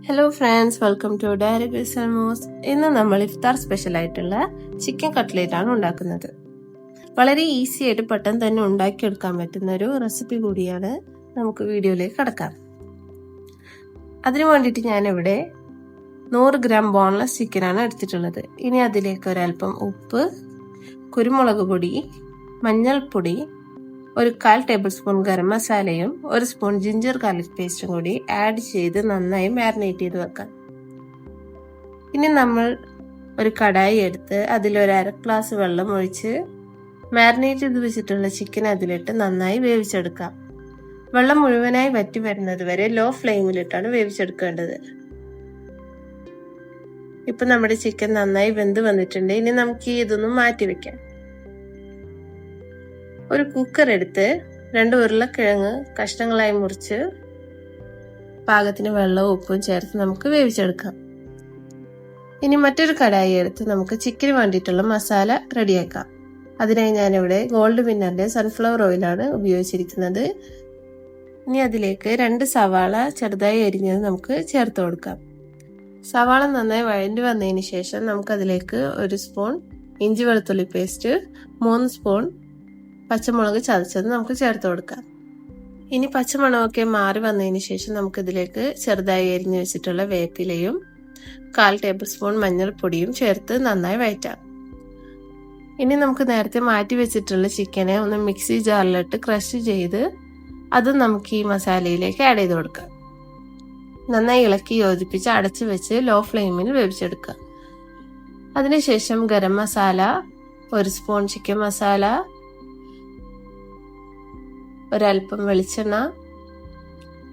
Hello friends, welcome to diary with Salmos. ഇന്ന് നമ്മൾ ഇഫ്താർ സ്പെഷ്യൽ ആയിട്ടുള്ള ചിക്കൻ കട്ട്ലേറ്റ് ആണ് ഉണ്ടാക്കുന്നത്. വളരെ ഈസി ആയിട്ട് പെട്ടെന്ന് തന്നെ ഉണ്ടാക്കിയെടുക്കാൻ പറ്റുന്ന ഒരു റെസിപ്പി കൂടിയാണ്. നമുക്ക് വീഡിയോയിലേക്ക് കടക്കാം. അതിനു വേണ്ടിയിട്ട് ഞാനിവിടെ 100 ഗ്രാം ബോൺലെസ് ചിക്കനാണ് എടുത്തിട്ടുള്ളത്. ഇനി അതിലേക്ക് ഒരൽപ്പം ഉപ്പ്, കുരുമുളക് പൊടി, മഞ്ഞൾപ്പൊടി, 1/4 ടേബിൾ സ്പൂൺ ഗരം മസാലയും 1 സ്പൂൺ ജിഞ്ചർ ഗാർലിക് പേസ്റ്റും കൂടി ആഡ് ചെയ്ത് നന്നായി മാരിനേറ്റ് ചെയ്ത് വെക്കാം. ഇനി നമ്മൾ ഒരു കടായി എടുത്ത് അതിൽ 1/2 ഗ്ലാസ് വെള്ളം ഒഴിച്ച് മാരിനേറ്റ് ചെയ്ത് വെച്ചിട്ടുള്ള ചിക്കൻ അതിലിട്ട് നന്നായി വേവിച്ചെടുക്കാം. വെള്ളം മുഴുവനായി വറ്റി വരുന്നത് വരെ ലോ ഫ്ലെയിമിലിട്ടാണ് വേവിച്ചെടുക്കേണ്ടത്. ഇപ്പൊ നമ്മുടെ ചിക്കൻ നന്നായി വെന്ത് വന്നിട്ടുണ്ട്. ഇനി നമുക്ക് ഇതൊന്നും മാറ്റി വെക്കാം. ഒരു കുക്കർ എടുത്ത് 2 ഉരുളക്കിഴങ്ങ് കഷ്ണങ്ങളായി മുറിച്ച് പാകത്തിന് വെള്ളവും ഉപ്പും ചേർത്ത് നമുക്ക് വേവിച്ചെടുക്കാം. ഇനി മറ്റൊരു കടായി എടുത്ത് നമുക്ക് ചിക്കന് വേണ്ടിയിട്ടുള്ള മസാല റെഡിയാക്കാം. അതിനായി ഞാനിവിടെ ഗോൾഡ് വിന്നറിന്റെ സൺഫ്ലവർ ഓയിലാണ് ഉപയോഗിച്ചിരിക്കുന്നത്. ഇനി അതിലേക്ക് 2 സവാള ചെറുതായി അരിഞ്ഞത് നമുക്ക് ചേർത്ത് കൊടുക്കാം. സവാള നന്നായി വഴണ്ടി വന്നതിന് ശേഷം നമുക്കതിലേക്ക് 1 സ്പൂൺ ഇഞ്ചി വെളുത്തുള്ളി പേസ്റ്റ്, 3 സ്പൂൺ പച്ചമുളക് ചതച്ചത് നമുക്ക് ചേർത്ത് കൊടുക്കാം. ഇനി പച്ചമുളകൊക്കെ മാറി വന്നതിന് ശേഷം നമുക്കിതിലേക്ക് ചെറുതായി അരിഞ്ഞു വെച്ചിട്ടുള്ള വേപ്പിലയും 1/4 ടേബിൾ സ്പൂൺ മഞ്ഞൾപ്പൊടിയും ചേർത്ത് നന്നായി വഴറ്റാം. ഇനി നമുക്ക് നേരത്തെ മാറ്റി വെച്ചിട്ടുള്ള ചിക്കനെ ഒന്ന് മിക്സി ജാറിലിട്ട് ക്രഷ് ചെയ്ത് അത് നമുക്ക് ഈ മസാലയിലേക്ക് ആഡ് ചെയ്ത് കൊടുക്കാം. നന്നായി ഇളക്കി യോജിപ്പിച്ച് അടച്ചു വെച്ച് ലോ ഫ്ലെയിമിൽ വേവിച്ചെടുക്കുക. അതിനുശേഷം ഗരം മസാല, 1 സ്പൂൺ ചിക്കൻ മസാല, ഒരൽപ്പം വെളിച്ചെണ്ണ,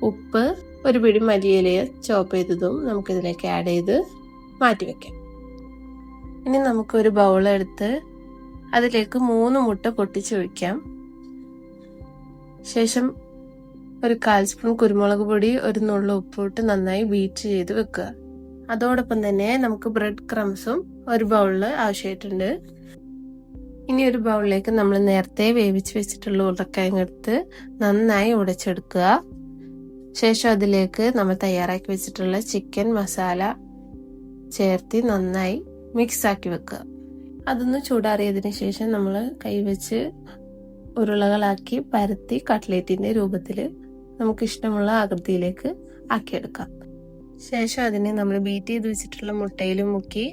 ഉപ്പ്, 1 പിടി മല്ലിയില ചോപ്പ് ചെയ്തതും നമുക്കിതിലേക്ക് ആഡ് ചെയ്ത് മാറ്റിവെക്കാം. ഇനി നമുക്കൊരു ബൗളെടുത്ത് അതിലേക്ക് 3 മുട്ട പൊട്ടിച്ചൊഴിക്കാം. ശേഷം 1/4 സ്പൂൺ കുരുമുളക് പൊടി, 1 നുള്ളു ഉപ്പിട്ട് നന്നായി ബീറ്റ് ചെയ്ത് വെക്കുക. അതോടൊപ്പം തന്നെ നമുക്ക് ബ്രെഡ് ക്രംസും ഒരു ബൗളിൽ ആവശ്യമായിട്ടുണ്ട്. ഇനി ഒരു ബൗളിലേക്ക് നമ്മൾ നേരത്തെ വേവിച്ച് വെച്ചിട്ടുള്ള ഉരുളക്കിഴങ്ങ് എടുത്ത് നന്നായി ഉടച്ചെടുക്കുക. ശേഷം അതിലേക്ക് നമ്മൾ തയ്യാറാക്കി വെച്ചിട്ടുള്ള ചിക്കൻ മസാല ചേർത്ത് നന്നായി മിക്സ് ആക്കി വെക്കുക. അതൊന്ന് ചൂടാറിയതിന് ശേഷം നമ്മൾ കൈവച്ച് ഉരുളകളാക്കി പരത്തി കട്ട്ലേറ്റിന്റെ രൂപത്തിൽ നമുക്ക് ഇഷ്ടമുള്ള ആകൃതിയിലേക്ക് ആക്കിയെടുക്കാം. ശേഷം അതിനെ നമ്മൾ ബീറ്റ് ചെയ്ത് വെച്ചിട്ടുള്ള മുട്ടയിൽ മുക്കി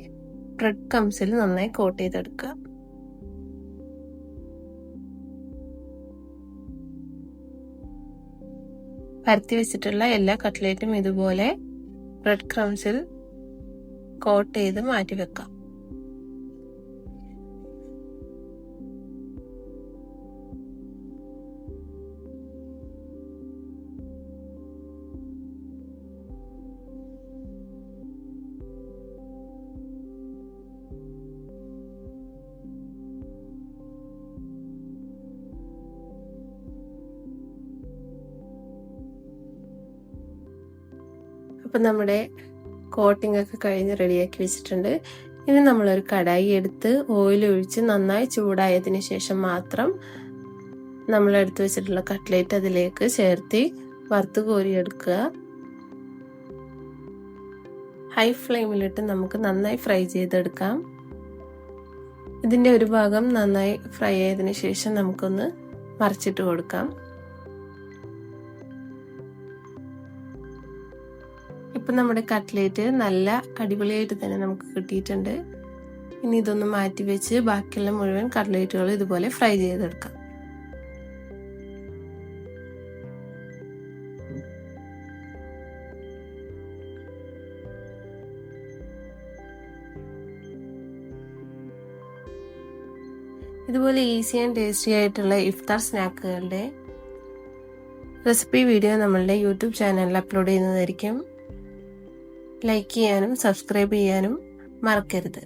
ബ്രെഡ് ക്രംസിൽ നന്നായി കോട്ട് ചെയ്തെടുക്കുക. പരത്തി വെച്ചിട്ടുള്ള എല്ലാ കട്ട്ലേറ്റും ഇതുപോലെ ബ്രെഡ് ക്രംസിൽ കോട്ട് ചെയ്ത് മാറ്റി വെക്കാം. അപ്പം നമ്മുടെ കോട്ടിംഗ് ഒക്കെ കഴിഞ്ഞ് റെഡിയാക്കി വെച്ചിട്ടുണ്ട്. ഇനി നമ്മളൊരു കടായി എടുത്ത് ഓയിൽ ഒഴിച്ച് നന്നായി ചൂടായതിനു ശേഷം മാത്രം നമ്മൾ എടുത്തു വെച്ചിട്ടുള്ള കട്ട്ലേറ്റ് അതിലേക്ക് ചേർത്ത് വറുത്ത് കോരിയെടുക്കുക. ഹൈ ഫ്ലെയിമിലിട്ട് നമുക്ക് നന്നായി ഫ്രൈ ചെയ്തെടുക്കാം. ഇതിന്റെ ഒരു ഭാഗം നന്നായി ഫ്രൈ ആയതിനു ശേഷം നമുക്കൊന്ന് മറിച്ചിട്ട് കൊടുക്കാം. ഇപ്പൊ നമ്മുടെ കട്ട്ലേറ്റ് നല്ല അടിപൊളിയായിട്ട് തന്നെ നമുക്ക് കിട്ടിയിട്ടുണ്ട്. ഇനി ഇതൊന്ന് മാറ്റി വെച്ച് ബാക്കിയുള്ള മുഴുവൻ കട്ട്ലേറ്റുകൾ ഇതുപോലെ ഫ്രൈ ചെയ്തെടുക്കാം. ഇതുപോലെ ഈസി ആൻഡ് ടേസ്റ്റി ആയിട്ടുള്ള ഇഫ്താർ സ്നാക്കുകളുടെ റെസിപ്പി വീഡിയോ നമ്മളുടെ യൂട്യൂബ് ചാനലിൽ അപ്ലോഡ് ചെയ്യുന്നതായിരിക്കും. ലൈക്ക് ചെയ്യാനും സബ്സ്ക്രൈബ് ചെയ്യാനും മറക്കരുത്.